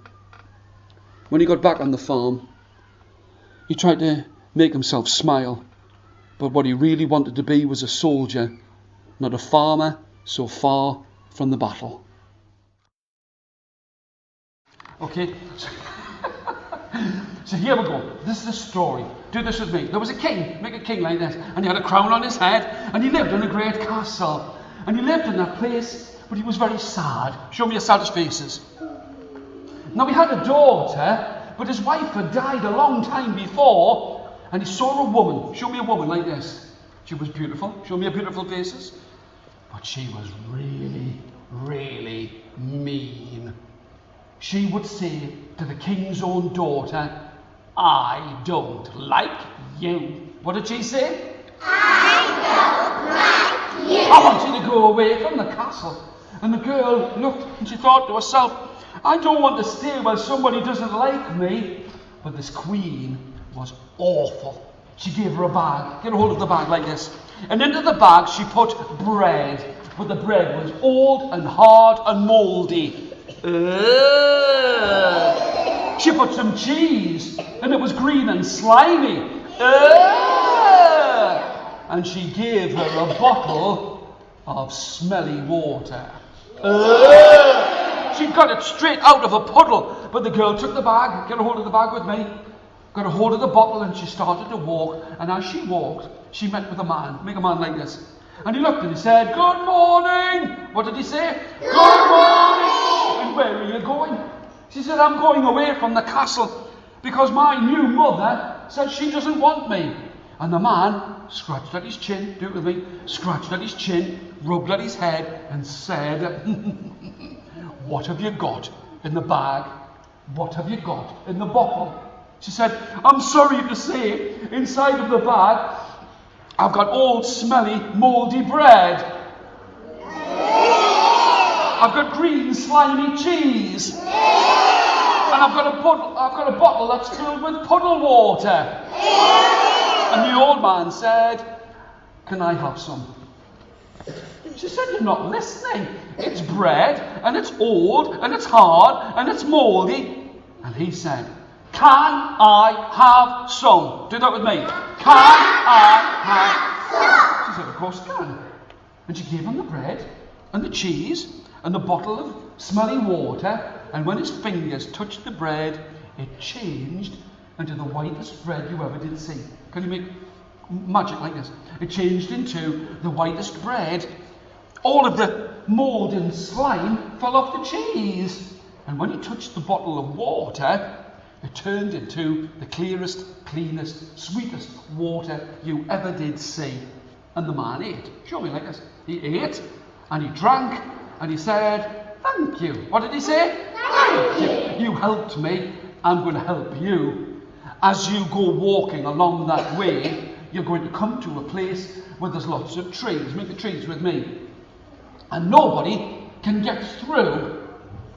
When he got back on the farm, he tried to make himself smile. But what he really wanted to be was a soldier, not a farmer so far from the battle. Okay, so here we go. This is the story. Do this with me. There was a king, make a king like this, and he had a crown on his head, and he lived in a great castle. And he lived in that place, but he was very sad. Show me your saddest faces. Now he had a daughter, but his wife had died a long time before. And he saw a woman. Show me a woman like this. She was beautiful. Show me her beautiful faces. But she was really, really mean. She would say to the king's own daughter, I don't like you. What did she say? I don't like you. I want you to go away from the castle. And the girl looked and she thought to herself, I don't want to stay where somebody doesn't like me. But this queen was awful. She gave her a bag. Get a hold of the bag like this. And into the bag she put bread. But the bread was old and hard and mouldy. She put some cheese. And it was green and slimy. And she gave her a bottle of smelly water. She got it straight out of a puddle. But the girl took the bag. Get a hold of the bag with me. Got a hold of the bottle and she started to walk. And as she walked, she met with a man. Make a man like this. And he looked and he said, "Good morning." What did he say? "Good morning." "And where are you going?" She said, "I'm going away from the castle because my new mother said she doesn't want me." And the man scratched at his chin, do it with me, scratched at his chin, rubbed at his head and said, "What have you got in the bag? What have you got in the bottle?" She said, "I'm sorry to say, inside of the bag, I've got old, smelly, mouldy bread. I've got green, slimy cheese. And I've got a bottle that's filled with puddle water." And the old man said, "Can I have some?" She said, "You're not listening. It's bread, and it's old, and it's hard, and it's mouldy." And he said, "Can I have some?" Do that with me. "Can I have some?" She said, "Of course you can." And she gave him the bread, and the cheese, and the bottle of smelly water, and when his fingers touched the bread, it changed into the whitest bread you ever did see. Can you make magic like this? It changed into the whitest bread. All of the mould and slime fell off the cheese. And when he touched the bottle of water, it turned into the clearest, cleanest, sweetest water you ever did see. And the man ate. Show me like this. He ate, and he drank, and he said, "Thank you." What did he say? "Thank you. You helped me. I'm going to help you." As you go walking along that way, you're going to come to a place where there's lots of trees. Make the trees with me. And nobody can get through.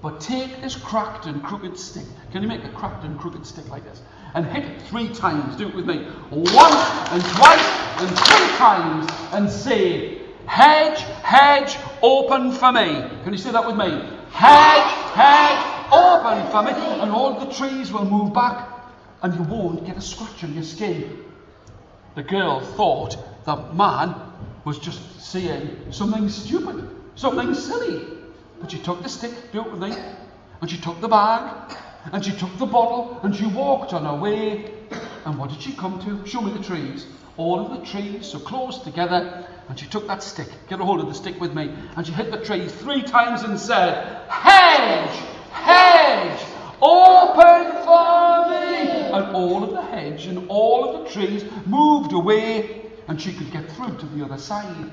But take this cracked and crooked stick. Can you make a cracked and crooked stick like this? And hit it 3 times. Do it with me. Once and twice and 3 times. And say, "Hedge, hedge, open for me." Can you say that with me? Hedge, hedge, open for me. And all the trees will move back. And you won't get a scratch on your skin. The girl thought the man was just saying something stupid, something silly. But she took the stick, do it with me, and she took the bag, and she took the bottle, and she walked on her way. And what did she come to? Show me the trees. All of the trees so close together. And she took that stick, get a hold of the stick with me, and she hit the trees 3 times and said, "Hedge, hedge, open for me." And all of the hedge and all of the trees moved away, and she could get through to the other side.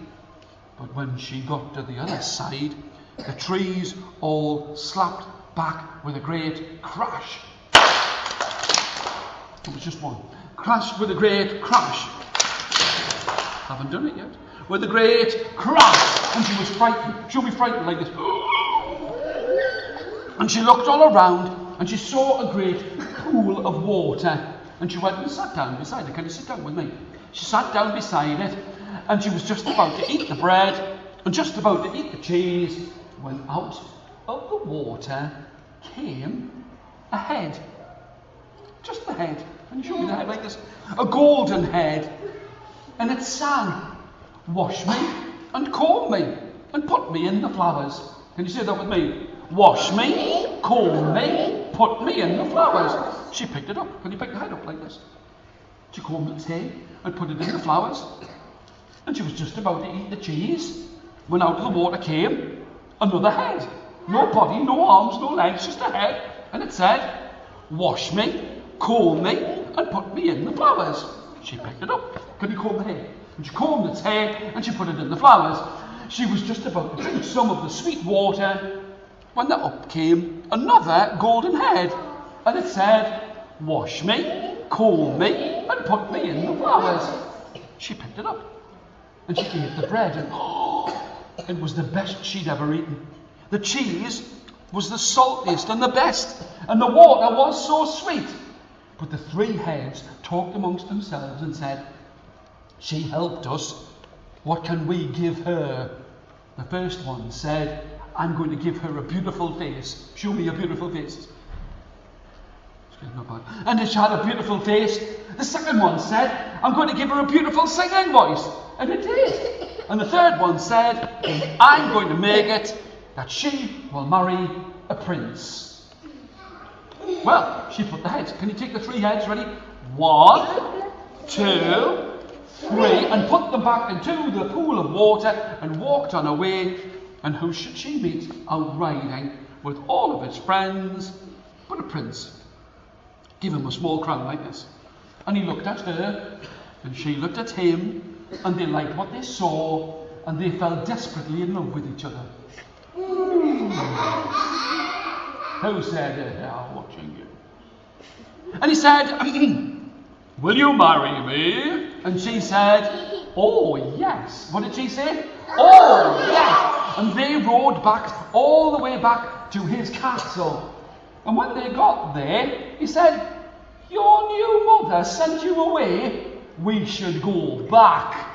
But when she got to the other side, the trees all slapped back with a great crash. It was just one. Crashed with a great crash. Haven't done it yet. With a great crash. And she was frightened. She'll be frightened like this. And she looked all around, and she saw a great pool of water. And she went and sat down beside it. Can you sit down with me? She sat down beside it, and she was just about to eat the bread, and just about to eat the cheese, when out of the water came a head. Just the head. Can you show me the head like this? A golden head. And it sang, "Wash me and comb me and put me in the flowers." Can you say that with me? Wash me, comb me, put me in the flowers. She picked it up. Can you pick the head up like this? She combed its hair and put it in the flowers. And she was just about to eat the cheese when out of the water came another head. No body, no arms, no legs, just a head. And it said, "Wash me, comb me, and put me in the flowers." She picked it up. Can you comb the hair? And she combed its hair and she put it in the flowers. She was just about to drink some of the sweet water when there up came another golden head. And it said, "Wash me, comb me, and put me in the flowers." She picked it up and she ate the bread, and it was the best she'd ever eaten. The cheese was the saltiest and the best, and the water was so sweet. But the 3 heads talked amongst themselves and said, "She helped us. What can we give her?" The first one said, "I'm going to give her a beautiful face." Show me your beautiful faces. Not bad. And she had a beautiful face. The second one said, "I'm going to give her a beautiful singing voice." And it did. And the third one said, "I'm going to make it that she will marry a prince." Well, she put the heads. Can you take the 3 heads? Ready? 1, 2, 3. and put them back into the pool of water and walked on her way. And who should she meet out riding with all of his friends but a prince? Give him a small crown like this. And he looked at her, and she looked at him, and they liked what they saw, and they fell desperately in love with each other. Who said it? I'm watching you. And he said, will you marry me? And she said, oh yes. What did she say? Oh yes. And they rode back, all the way back to his castle. And when they got there, he said, your new mother sent you away. We should go back.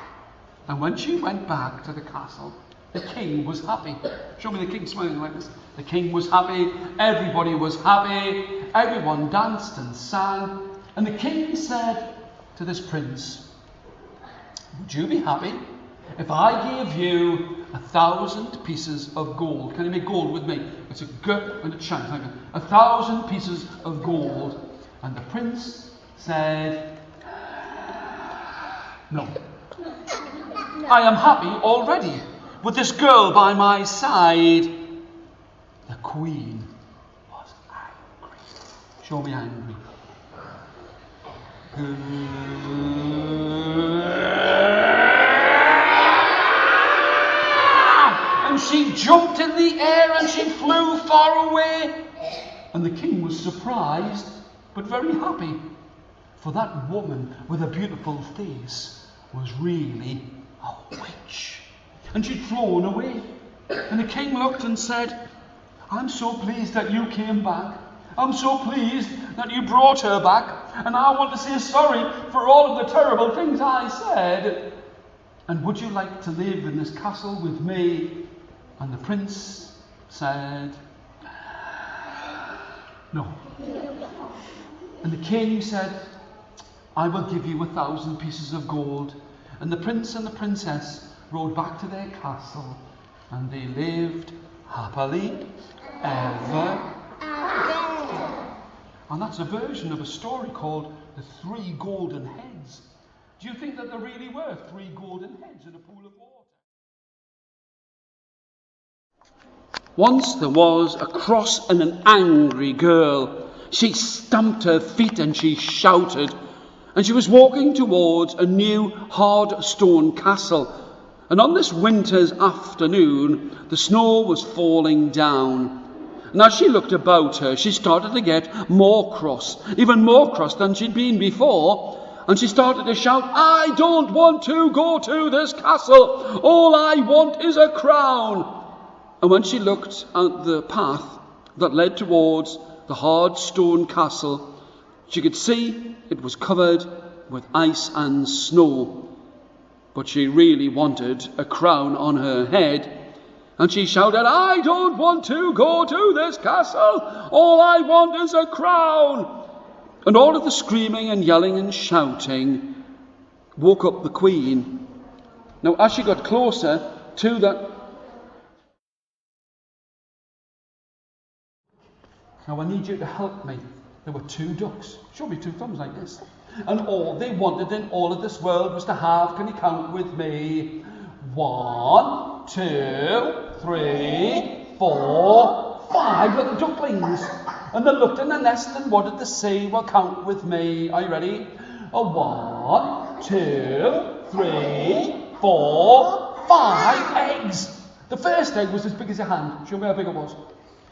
And when she went back to the castle, the king was happy. Show me the king smiling like this. The king was happy. Everybody was happy. Everyone danced and sang. And the king said to this prince, would you be happy if I gave you 1,000 pieces of gold? Can you make gold with me? It's a G and it shines like 1,000 pieces of gold. And the prince said, no. I am happy already with this girl by my side. The queen was angry. Show me angry. And she jumped in the air and she flew far away. And the king was surprised but very happy, for that woman with a beautiful face was really a witch. And she'd flown away. And the king looked and said, I'm so pleased that you came back. I'm so pleased that you brought her back. And I want to say sorry for all of the terrible things I said. And would you like to live in this castle with me? And the prince said, no. And the king said, I will give you 1,000 pieces of gold. And the prince and the princess rode back to their castle, and they lived happily ever after. And that's a version of a story called The Three Golden Heads. Do you think that there really were 3 golden heads in a pool of water? Once there was a cross and an angry girl. She stamped her feet and she shouted. And she was walking towards a new hard stone castle. And on this winter's afternoon, the snow was falling down. And as she looked about her, she started to get more cross, even more cross than she'd been before. And she started to shout, I don't want to go to this castle. All I want is a crown. And when she looked at the path that led towards the hard stone castle, she could see it was covered with ice and snow. But she really wanted a crown on her head. And she shouted, I don't want to go to this castle. All I want is a crown. And all of the screaming and yelling and shouting woke up the queen. Now, as she got closer to that... Now, I need you to help me. There were 2 ducks. Show me 2 thumbs like this. And all they wanted in all of this world was to have, can you count with me? 1, 2, 3, 4, 5 little ducklings. And they looked in the nest and what did they say? Well, count with me. Are you ready? 1, 2, 3, 4, 5 eggs. The first egg was as big as your hand. Show me how big it was.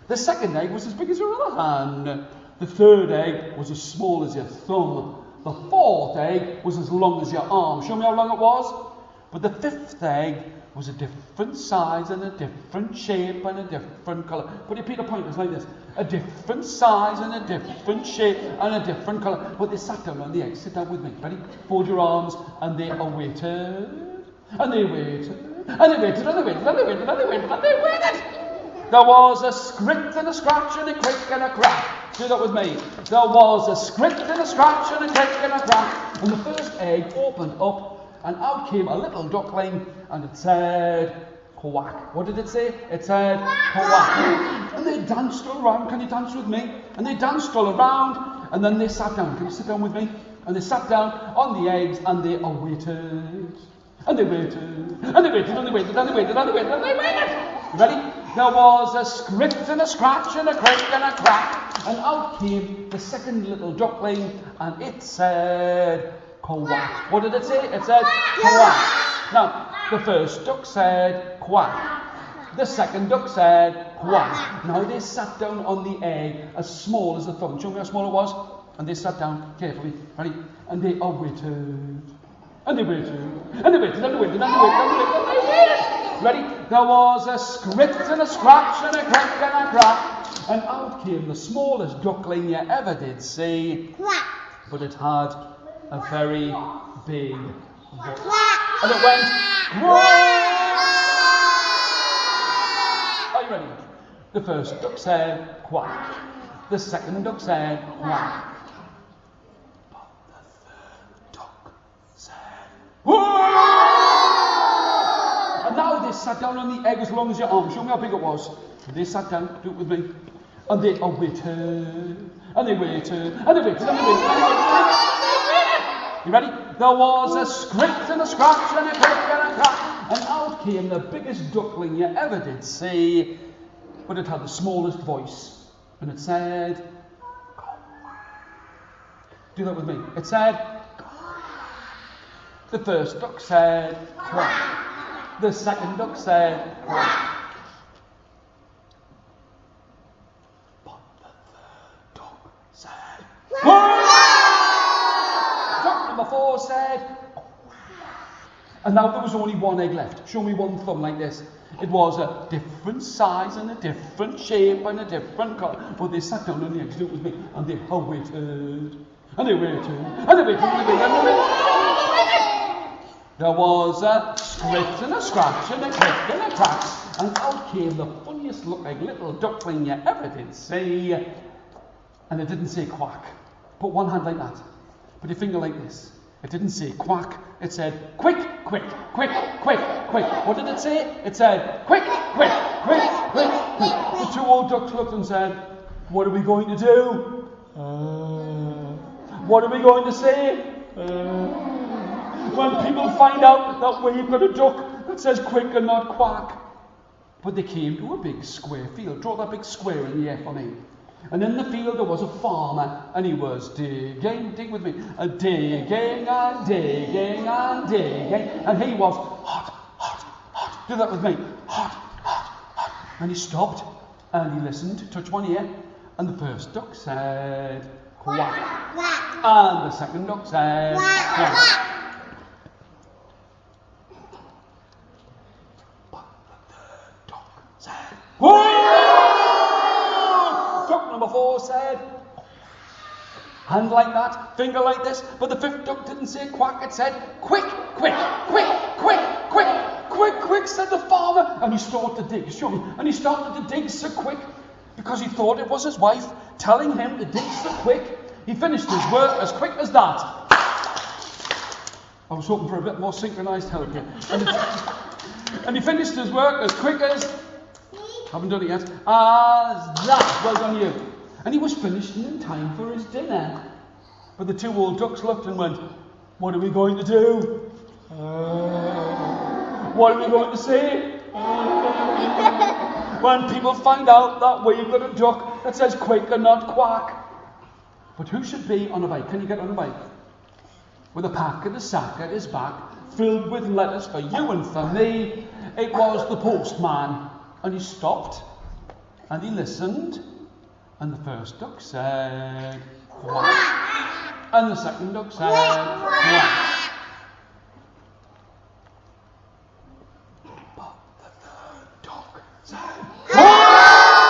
The second egg was as big as your other hand. The third egg was as small as your thumb. The fourth egg was as long as your arm. Show me how long it was. But the fifth egg was a different size and a different shape and a different colour. Put your Peter pointers like this. A different size and a different shape and a different colour. But they sat down on the egg. Sit down with me. Ready? Fold your arms. And they awaited. And they waited. And they waited. And they waited. And they waited. And they waited. And they waited. There was a scrick and a scratch and a crick and a crack. Do that with me. There was a scrick and a scratch and a crick and a crack. And the first egg opened up and out came a little duckling and it said, quack. What did it say? It said, quack. And they danced all around. Can you dance with me? And they danced all around and then they sat down. Can you sit down with me? And they sat down on the eggs and they awaited. And they waited. And they waited and they waited and they waited and they waited and they waited. Ready? There was a scritch and a scratch and a crick and a crack. And out came the second little duckling and it said, quack. What did it say? It said, quack. Now, the first duck said, quack. The second duck said, quack. Now they sat down on the egg as small as the thumb. Show me how small it was. And they sat down carefully, ready? And they awaited. And they waited. And they waited, and they waited, and they waited, and they waited, and they waited. Ready? There was a scritch and a scratch and a crick and a crack. And out came the smallest duckling you ever did see. Quack. But it had a very big voice. And it went, quack. Are you ready? The first duck said, quack. The second duck said, quack. And now they sat down on the egg as long as your arm. Show me how big it was. And they sat down, do it with me. And they awaited. And they waited. And they waited. And they waited. And they waited. You ready? There was a scritch and a scratch and a crick and a crack. And out came the biggest duckling you ever did see. But it had the smallest voice. And it said, do that with me. It said, the first duck said, quack. The second duck said, quack. But the third duck said, quack. Duck number 4 said, quack. And now there was only one egg left. Show me one thumb like this. It was a different size and a different shape and a different colour. But they sat down on the eggs, do it with me, and they waited. And they waited. And they waited. And they waited. And they waited. There was a scritch and a scratch and a crick and a crack, and out came the funniest looking little duckling you ever did see. And it didn't say quack. Put one hand like that. Put your finger like this. It didn't say quack. It said quick, quick, quick, quick, quick. What did it say? It said quick, quick, quick, quick, quick. The two old ducks looked and said, what are we going to do? What are we going to say? When people find out that we've got a duck that says quick and not quack. But they came to a big square field. Draw that big square in the air for me. And in the field there was a farmer, and he was digging, dig with me, digging and digging and digging. And he was hot, hot, hot. Do that with me. Hot, hot, hot. And he stopped, and he listened, touched one ear, and the first duck said, quack. And the second duck said, quack. Duck number 4 said, hand like that, finger like this, but the fifth duck didn't say quack, it said quick, quick, quick, quick, quick, quick, quick, said the farmer. And he started to dig, show me, and he started to dig so quick because he thought it was his wife telling him to dig so quick. He finished his work as quick as that. I was hoping for a bit more synchronised help here. And he finished his work as quick as, haven't done it yet, as that. Well done you. And he was finished in time for his dinner. But the two old ducks looked and went, what are we going to do? What are we going to say? When people find out that we've got a duck that says quick and not quack. But who should be on a bike? Can you get on a bike? With a pack and a sack at his back, filled with letters for you and for me. It was the postman. And he stopped, and he listened, and the first duck said, quack. And the second duck said, quack. But the third duck said, quack.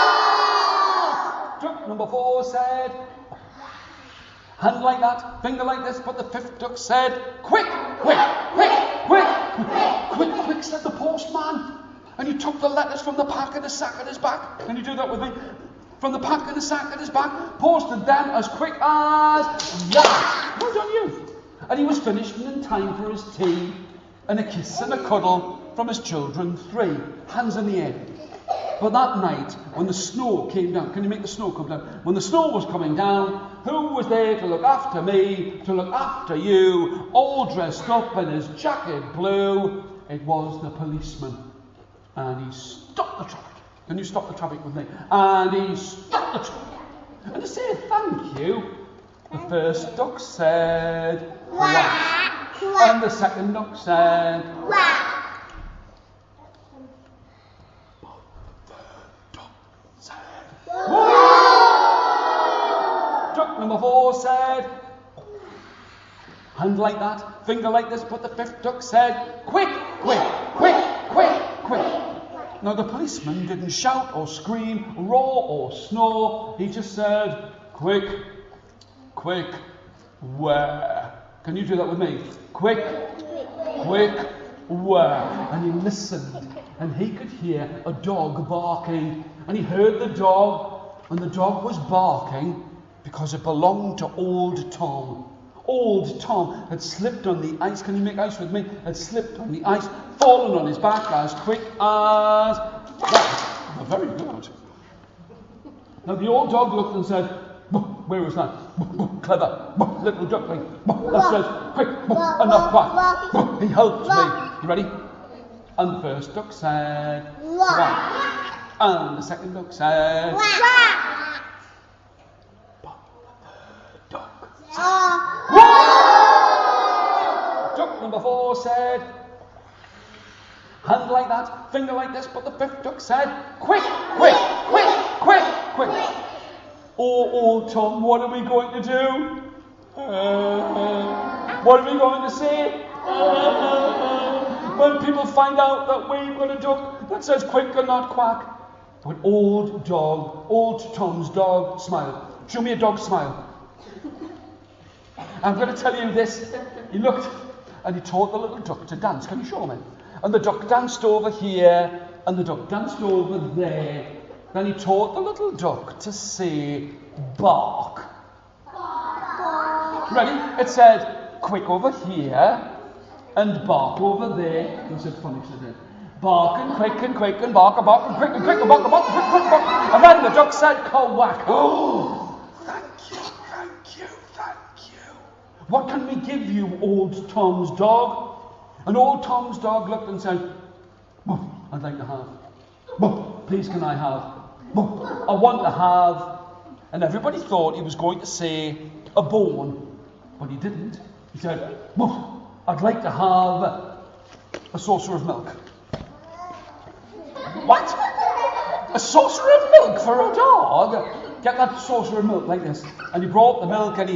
Duck number 4 said, hand like that, finger like this, but the fifth duck said, quick, quick, quick, quick, quick, quick, quick, said the postman. And he took the letters from the pack and the sack at his back. Can you do that with me? From the pack and the sack at his back, posted them as quick as that. Well done you. And he was finished in time for his tea and a kiss and a cuddle from his children 3. Hands in the air. But that night, when the snow came down, can you make the snow come down? When the snow was coming down, who was there to look after me, to look after you, all dressed up in his jacket blue? It was the policeman. And he stopped the traffic. Can you stop the traffic with me? And he stopped the traffic. And he said, thank you. The first duck said, quack. And the second duck said, quack. Duck number 4 said, hand like that, finger like this, but the 5th duck said, quick, quick, quick, quick, quick. Now the policeman didn't shout or scream, roar or snore, he just said, quick, quick, where? Can you do that with me? Quick, quick, where? And he listened, and he could hear a dog barking, and he heard the dog, and the dog was barking because it belonged to Old Tom. Old Tom had slipped on the ice. Can you make ice with me? Had slipped on the ice, fallen on his back as quick as that. Oh, very good. Now the old dog looked and said, where was that? Clever, little duckling. That says, quick, and not quack. He helped me. You ready? And the first duck said, quack. And the second duck said, quack. But the third duck said, duck number 4 said, hand like that, finger like this, but the 5th duck said, quick, quick, quick, quick, quick. Oh, Old Tom, what are we going to do? What are we going to say? When people find out that we've got a duck that says quick and not quack. But Old Tom's dog smiled. Show me a dog smile. I'm going to tell you this. He looked and he taught the little duck to dance. Can you show me? And the duck danced over here and the duck danced over there. Then he taught the little duck to say bark. Ready? It said quick over here and bark over there. He said funny, said it. Bark and quick and quick and bark and bark and quick and quick and bark and bark and quick and bark. And then the duck said quack. Oh, thank you, thank you, thank you. What can we give you, Old Tom's dog? And Old Tom's dog looked and said, I'd like to have. Please can I have? I want to have. And everybody thought he was going to say a bone, but he didn't. He said, I'd like to have a saucer of milk. What? A saucer of milk for a dog? Get that saucer of milk like this. And he brought the milk and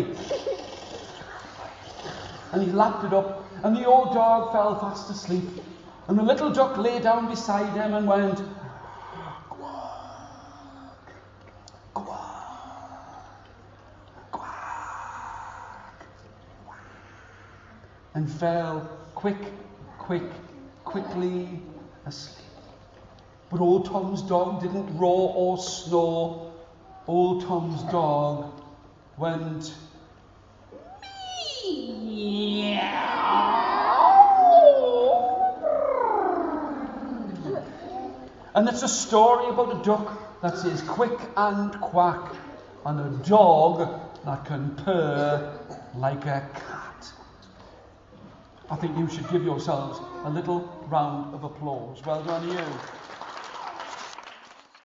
he lapped it up. And the old dog fell fast asleep. And the little duck lay down beside him and went, quack, quack, quack, and fell quickly asleep. But Old Tom's dog didn't roar or snore. Old Tom's dog went meow. And it's a story about a duck that says quick and quack, and a dog that can purr like a cat. I think you should give yourselves a little round of applause. Well done, you.